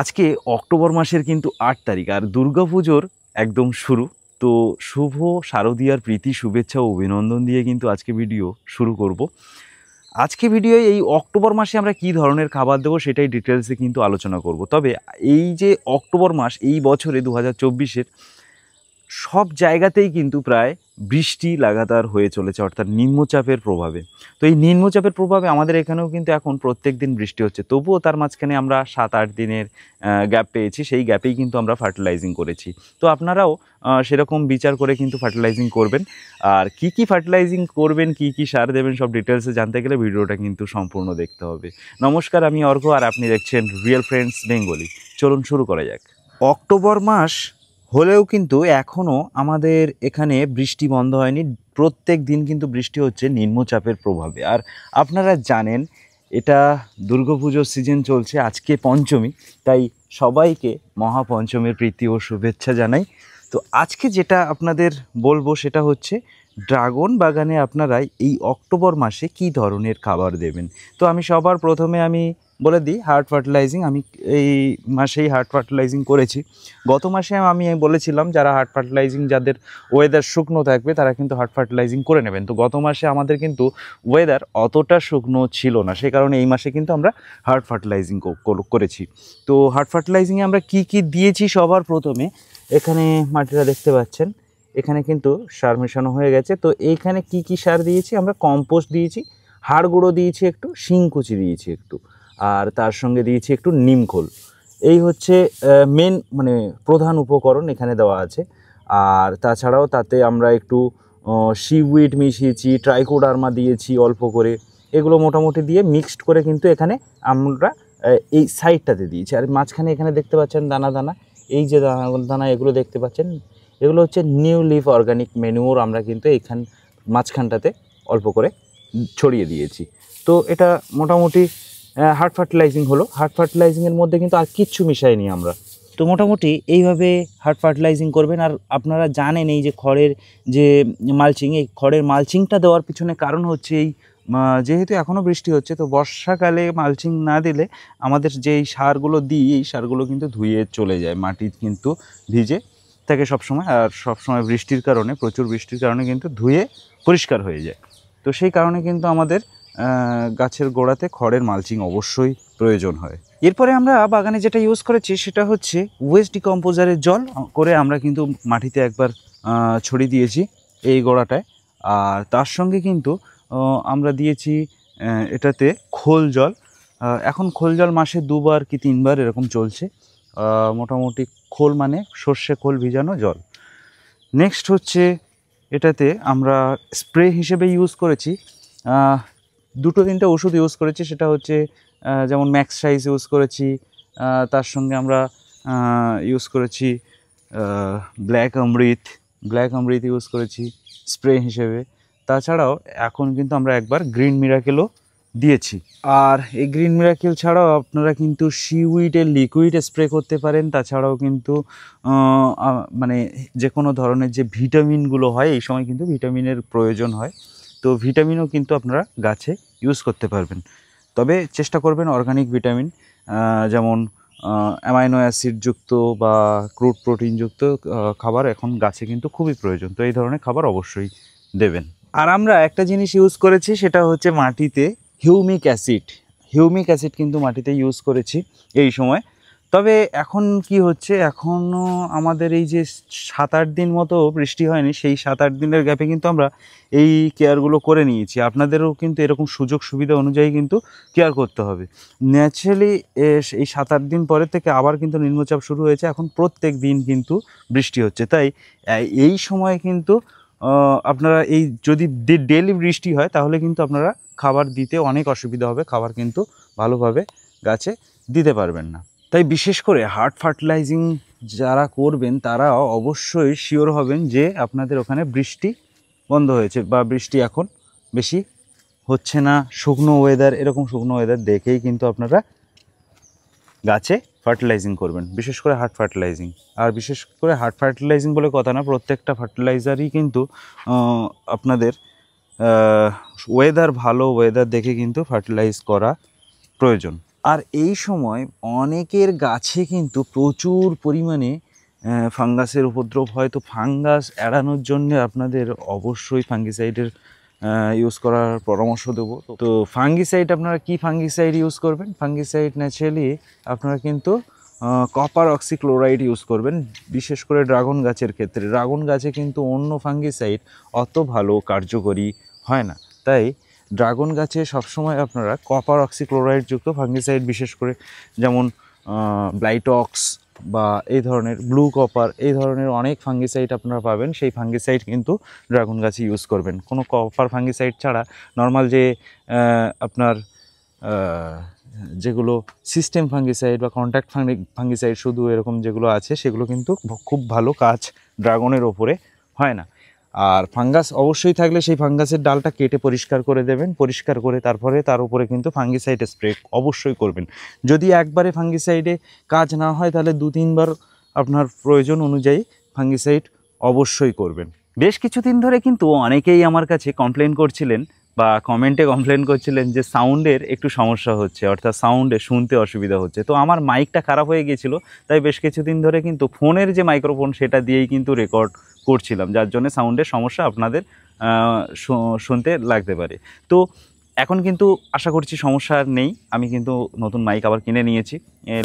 আজকে অক্টোবর মাসের কিন্তু ৮ তারিখ আর দুর্গাপুজোর একদম শুরু। তো শুভ শারদীয়ার প্রীতি শুভেচ্ছা ও অভিনন্দন দিয়ে কিন্তু আজকে ভিডিও শুরু করব। আজকে ভিডিওয় এই অক্টোবর মাসে আমরা কি ধরনের খাবার দেবো সেটাই ডিটেলসে কিন্তু আলোচনা করব। তবে এই যে অক্টোবর মাস এই বছরে 2024-এর সব জায়গাতেই কিন্তু প্রায় বৃষ্টি লাগাতার হয়ে চলেছে, অর্থাৎ নিম্নচাপের প্রভাবে। তো এই নিম্নচাপের প্রভাবে আমাদের এখানেও কিন্তু এখন প্রত্যেক দিন বৃষ্টি হচ্ছে, তবুও তার মাঝখানে আমরা 7-8 দিনের গ্যাপ পেয়েছি। সেই গ্যাপেই কিন্তু আমরা ফার্টিলাইজিং করেছি। তো আপনারাও সেরকম বিচার করে কিন্তু ফার্টিলাইজিং করবেন। আর কি কি ফার্টিলাইজিং করবেন, কি কি সার দেবেন, সব ডিটেলসে জানতে গেলে ভিডিওটা কিন্তু সম্পূর্ণ দেখতে হবে। নমস্কার, আমি অর্ঘ আর আপনি দেখছেন রিয়েল ফ্রেন্ডস বেঙ্গলি। চলুন শুরু করা যাক। অক্টোবর মাস হলেও কিন্তু এখনও আমাদের এখানে বৃষ্টি বন্ধ হয়নি। প্রত্যেক দিন কিন্তু বৃষ্টি হচ্ছে নিম্নচাপের প্রভাবে। আর আপনারা জানেন এটা দুর্গাপুজোর সিজন চলছে, আজকে পঞ্চমী, তাই সবাইকে মহাপঞ্চমীর প্রীতি ও শুভেচ্ছা জানাই। তো আজকে যেটা আপনাদের বলবো সেটা হচ্ছে ড্রাগন বাগানে আপনারা এই অক্টোবর মাসে কি ধরনের খাবার দেবেন। তো আমি সবার প্রথমে বলে দিই হার্ড ফার্টিলাইজিং আমি এই মাসেই হার্ড ফার্টিলাইজিং করেছি। গত মাসে আমি বলেছিলাম যারা হার্ড ফার্টিলাইজিং, যাদের ওয়েদার শুকনো থাকবে তারা কিন্তু হার্ড ফার্টিলাইজিং করে নেবেন। তো গত মাসে আমাদের কিন্তু ওয়েদার অতটা শুকনো ছিল না, সেই কারণে এই মাসে কিন্তু আমরা হার্ড ফার্টিলাইজিং করেছি। তো হার্ড ফার্টিলাইজিংয়ে আমরা কি কি দিয়েছি, সবার প্রথমে এখানে মাটিটা দেখতে পাচ্ছেন, এখানে কিন্তু সার মেশানো হয়ে গেছে। তো এইখানে কি কি সার দিয়েছি আমরা, কম্পোস্ট দিয়েছি, হাড় গুঁড়ো দিয়েছি একটু, শিংকুচি দিয়েছি একটু, আর তার সঙ্গে দিয়েছি একটু নিমখোল। এই হচ্ছে মেন প্রধান উপকরণ এখানে দেওয়া আছে। আর তাছাড়াও তাতে আমরা একটু সিউইড মিশিয়েছি, ট্রাইকোডার্মা দিয়েছি অল্প করে। এগুলো মোটামুটি দিয়ে মিক্সড করে কিন্তু এখানে আমরা এই সাইডটাতে দিয়েছি। আর মাঝখানে এখানে দেখতে পাচ্ছেন দানা দানা, এই যে দানা দানা এগুলো দেখতে পাচ্ছেন, এগুলো হচ্ছে নিউ লিফ অর্গানিক ম্যানিউর আমরা কিন্তু এইখান মাঝখানটাতে অল্প করে ছড়িয়ে দিয়েছি। তো এটা মোটামুটি হার্ড ফার্টিলাইজিং হলো। হার্ড ফার্টিলাইজিংয়ের মধ্যে কিন্তু আর কিচ্ছু মিশাইনি আমরা। তো মোটামুটি এইভাবে হার্ড ফার্টিলাইজিং করবেন। আর আপনারা জানেন এই যে খড়ের যে মালচিং, এই খড়ের মালচিংটা দেওয়ার পিছনে কারণ হচ্ছে এই যেহেতু এখনও বৃষ্টি হচ্ছে, তো বর্ষাকালে মালচিং না দিলে আমাদের যে এই সারগুলো দিই, এই সারগুলো কিন্তু ধুয়ে চলে যায়, মাটি কিন্তু ভিজে থাকে সবসময়। আর সবসময় বৃষ্টির কারণে, প্রচুর বৃষ্টির কারণে কিন্তু ধুয়ে পরিষ্কার হয়ে যায়। তো সেই কারণে কিন্তু আমাদের গাছের গোড়াতে খড়ের মালচিং অবশ্যই প্রয়োজন হয়। এরপরে আমরা বাগানে যেটা ইউজ করেছি সেটা হচ্ছে ওয়েস্ট ডিকম্পোজারের জল করে আমরা কিন্তু মাটিতে একবার ছড়িয়ে দিয়েছি এই গোড়াটায়। আর তার সঙ্গে কিন্তু আমরা দিয়েছি এটাতে খোল জল। এখন খোল জল মাসে 2বার কি 3বার এরকম চলছে। মোটামুটি খোল মানে সর্ষে খোল ভিজানো জল। নেক্সট হচ্ছে এটাতে আমরা স্প্রে হিসেবে ইউজ করেছি 2-3টে ওষুধ ইউজ করেছি। সেটা হচ্ছে যেমন ম্যাক্স সাইজ ইউজ করেছি, তার সঙ্গে আমরা ইউজ করেছি ব্ল্যাক অমৃত ইউজ করেছি স্প্রে হিসেবে। তাছাড়াও এখন কিন্তু আমরা একবার গ্রিন মিরাকেলও দিয়েছি। আর এই গ্রিন মিরাকেল ছাড়াও আপনারা কিন্তু সিউইডের লিকুইড স্প্রে করতে পারেন। তাছাড়াও কিন্তু যে কোনো ধরনের যে ভিটামিনগুলো হয়, এই সময় কিন্তু ভিটামিনের প্রয়োজন হয়, তো ভিটামিনও কিন্তু আপনারা গাছে ইউজ করতে পারবেন। তবে চেষ্টা করবেন অর্গানিক ভিটামিন, যেমন অ্যামাইনো অ্যাসিডযুক্ত বা ক্রুড প্রোটিনযুক্ত খাবার এখন গাছে কিন্তু খুবই প্রয়োজন। তো এই ধরনের খাবার অবশ্যই দেবেন। আর আমরা একটা জিনিস ইউজ করেছি, সেটা হচ্ছে মাটিতে হিউমিক অ্যাসিড কিন্তু মাটিতে ইউজ করেছি এই সময়। তবে এখন কি হচ্ছে, এখনও আমাদের এই যে 7-8 দিন মতো বৃষ্টি হয়নি, সেই 7-8 দিনের গ্যাপে কিন্তু আমরা এই কেয়ারগুলো করে নিয়েছি। আপনাদেরও কিন্তু এরকম সুযোগ সুবিধা অনুযায়ী কিন্তু কেয়ার করতে হবে। ন্যাচারালি এই 7-8 দিন পরে থেকে আবার কিন্তু নিম্নচাপ শুরু হয়েছে, এখন প্রত্যেক দিন কিন্তু বৃষ্টি হচ্ছে। তাই এই সময় কিন্তু আপনারা এই যদি ডেলি বৃষ্টি হয় তাহলে কিন্তু আপনারা খাবার দিতে অনেক অসুবিধা হবে, খাবার কিন্তু ভালোভাবে গাছে দিতে পারবেন না। তাই বিশেষ করে হার্ড ফার্টিলাইজিং যারা করবেন তারা অবশ্যই শিওর হবেন যে আপনাদের ওখানে বৃষ্টি বন্ধ হয়েছে বা বৃষ্টি এখন বেশি হচ্ছে না। শুকনো ওয়েদার, এরকম শুকনো ওয়েদার দেখেই কিন্তু আপনারা গাছে ফার্টিলাইজিং করবেন, বিশেষ করে হার্ড ফার্টিলাইজিং। আর বিশেষ করে হার্ড ফার্টিলাইজিং বলে কথা না, প্রত্যেকটা ফার্টিলাইজারই কিন্তু আপনাদের ভালো ওয়েদার দেখে কিন্তু ফার্টিলাইজ করা প্রয়োজন। আর এই সময় অনেকের গাছে কিন্তু প্রচুর পরিমাণে ফাঙ্গাসের উপদ্রব হয়। তো ফাঙ্গাস এড়ানোর জন্য আপনাদের অবশ্যই ফাঙ্গিসাইডের ইউজ করার পরামর্শ দেবো। তো ফাঙ্গিসাইড আপনারা কি ফাঙ্গিসাইড ইউজ করবেন? ফাঙ্গিসাইড ন্যাচারালি আপনারা কিন্তু কপার অক্সিক্লোরাইড ইউজ করবেন, বিশেষ করে ড্রাগন গাছের ক্ষেত্রে। ড্রাগন গাছে কিন্তু অন্য ফাঙ্গিসাইড অত ভালো কার্যকরী হয় না, তাই ড্রাগন গাছে সবসময় আপনারা কপার অক্সিক্লোরাইড যুক্ত ফাঙ্গিসাইড, বিশেষ করে যেমন ব্লাইটক্স বা এই ধরনের ব্লু কপার, এই ধরনের অনেক ফাঙ্গিসাইড আপনারা পাবেন। সেই ফাঙ্গিসাইড কিন্তু ড্রাগন গাছে ইউজ করবেন। কোনো কপার ফাঙ্গিসাইড ছাড়া নর্মাল যে আপনার যেগুলো সিস্টেম ফাঙ্গিসাইড বা কন্ট্যাক্ট ফাঙ্গিসাইড শুধু এরকম যেগুলো আছে, সেগুলো কিন্তু খুব ভালো কাজ ড্রাগনের ওপরে হয় না। আর ফাঙ্গাস অবশ্যই থাকলে সেই ফাঙ্গাসের ডালটা কেটে পরিষ্কার করে দেবেন, পরিষ্কার করে তারপরে তার উপরে কিন্তু ফাঙ্গিসাইড স্প্রে অবশ্যই করবেন। যদি একবারে ফাঙ্গিসাইডে কাজ না হয় তাহলে 2-3 বার আপনার প্রয়োজন অনুযায়ী ফাঙ্গিসাইড অবশ্যই করবেন। বেশ কিছুদিন ধরে কিন্তু অনেকেই আমার কাছে কমপ্লেন করছিলেন বা কমেন্টে কমপ্লেন করছিলেন যে সাউন্ডের একটু সমস্যা হচ্ছে, অর্থাৎ সাউন্ডে শুনতে অসুবিধা হচ্ছে। তো আমার মাইকটা খারাপ হয়ে গিয়েছিলো, তাই বেশ কিছুদিন ধরে কিন্তু ফোনের যে মাইক্রোফোন সেটা দিয়েই কিন্তু রেকর্ড করছিলাম, যার জন্য সাউন্ডের সমস্যা আপনাদের শুনতে লাগতে পারে। তো এখন কিন্তু আশা করছি সমস্যা আর নেই। আমি কিন্তু নতুন মাইক আবার কিনে নিয়েছি,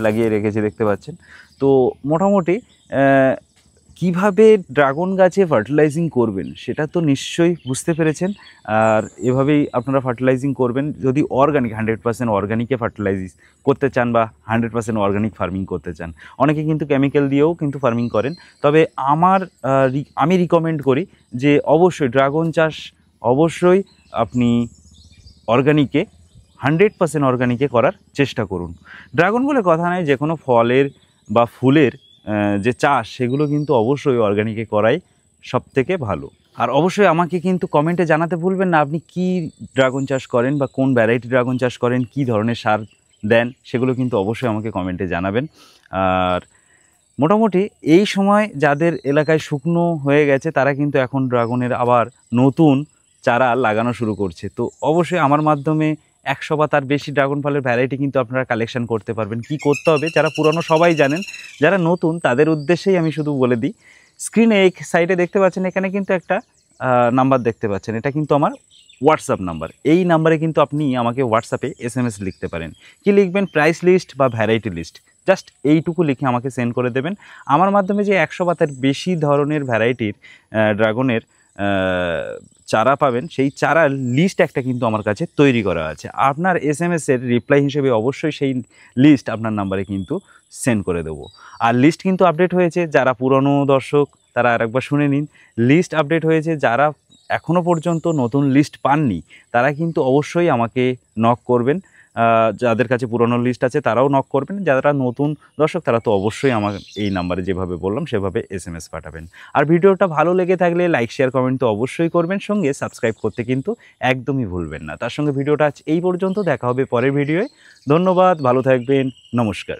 লাগিয়ে রেখেছি, দেখতে পাচ্ছেন। তো মোটামুটি কিভাবে ড্রাগন গাছে ফার্টিলাইজিং করবেন সেটা তো নিশ্চয়ই বুঝতে পেরেছেন। আর এভাবেই আপনারা ফার্টিলাইজিং করবেন যদি অর্গানিক 100% অর্গানিকে ফার্টিলাইজ করতে চান বা 100% অর্গানিক ফার্মিং করতে চান। অনেকে কিন্তু কেমিক্যাল দিয়েও কিন্তু ফার্মিং করেন, তবে আমি রিকমেন্ড করি যে অবশ্যই ড্রাগন চাষ অবশ্যই আপনি অর্গানিকে 100% অর্গানিকে করার চেষ্টা করুন। ড্রাগন বলে কথা নয়, যে কোনো ফলের বা ফুলের যে চাষ সেগুলো কিন্তু অবশ্যই অর্গানিকে করাই সবথেকে ভালো। আর অবশ্যই আমাকে কিন্তু কমেন্টে জানাতে ভুলবেন না আপনি কি ড্রাগন চাষ করেন বা কোন ভ্যারাইটি ড্রাগন চাষ করেন, কি ধরনের সার দেন, সেগুলো কিন্তু অবশ্যই আমাকে কমেন্টে জানাবেন। আর মোটামুটি এই সময় যাদের এলাকায় শুকনো হয়ে গেছে তারা কিন্তু এখন ড্রাগনের আবার নতুন চারা লাগানো শুরু করছে। তো অবশ্যই আমার মাধ্যমে 100 বা তার বেশি ড্রাগন ফলের ভ্যারাইটি কিন্তু আপনারা কালেকশন করতে পারবেন। কি করতে হবে যারা পুরনো সবাই জানেন, যারা নতুন তাদের উদ্দেশ্যেই আমি শুধু বলে দিই। স্ক্রিনে এই সাইডে দেখতে পাচ্ছেন, এখানে কিন্তু একটা নাম্বার দেখতে পাচ্ছেন, এটা কিন্তু আমার হোয়াটসঅ্যাপ নাম্বার। এই নাম্বারে কিন্তু আপনি আমাকে হোয়াটসঅ্যাপে SMS লিখতে পারেন। কি লিখবেন? প্রাইস লিস্ট বা ভ্যারাইটি লিস্ট, জাস্ট এইটুকু লিখে আমাকে সেন্ড করে দেবেন। আমার মাধ্যমে যে 100 বা তার বেশি ধরনের ভ্যারাইটির ড্রাগনের চারা পাবেন, সেই চারার লিস্ট একটা কিন্তু আমার কাছে তৈরি করা আছে। আপনার SMS-এর রিপ্লাই হিসেবে অবশ্যই সেই লিস্ট আপনার নাম্বারে কিন্তু সেন্ড করে দেবো। আর লিস্ট কিন্তু আপডেট হয়েছে, যারা পুরনো দর্শক তারা আরেকবার শুনে নিন। লিস্ট আপডেট হয়েছে, যারা এখনও পর্যন্ত নতুন লিস্ট পাননি তারা কিন্তু অবশ্যই আমাকে নক করবেন। যাদের কাছে পুরনো লিস্ট আছে তারাও নক করবেন, যারা নতুন দর্শক তারা তো অবশ্যই আমার এই নাম্বারে যেভাবে বললাম সেভাবে SMS পাঠাবেন। আর ভিডিওটা ভালো লেগে থাকলে লাইক শেয়ার কমেন্ট তো অবশ্যই করবেন, সঙ্গে সাবস্ক্রাইব করতে কিন্তু একদমই ভুলবেন না। তার সঙ্গে ভিডিওটা আজ এই পর্যন্ত, দেখা হবে পরের ভিডিওয়। ধন্যবাদ, ভালো থাকবেন, নমস্কার।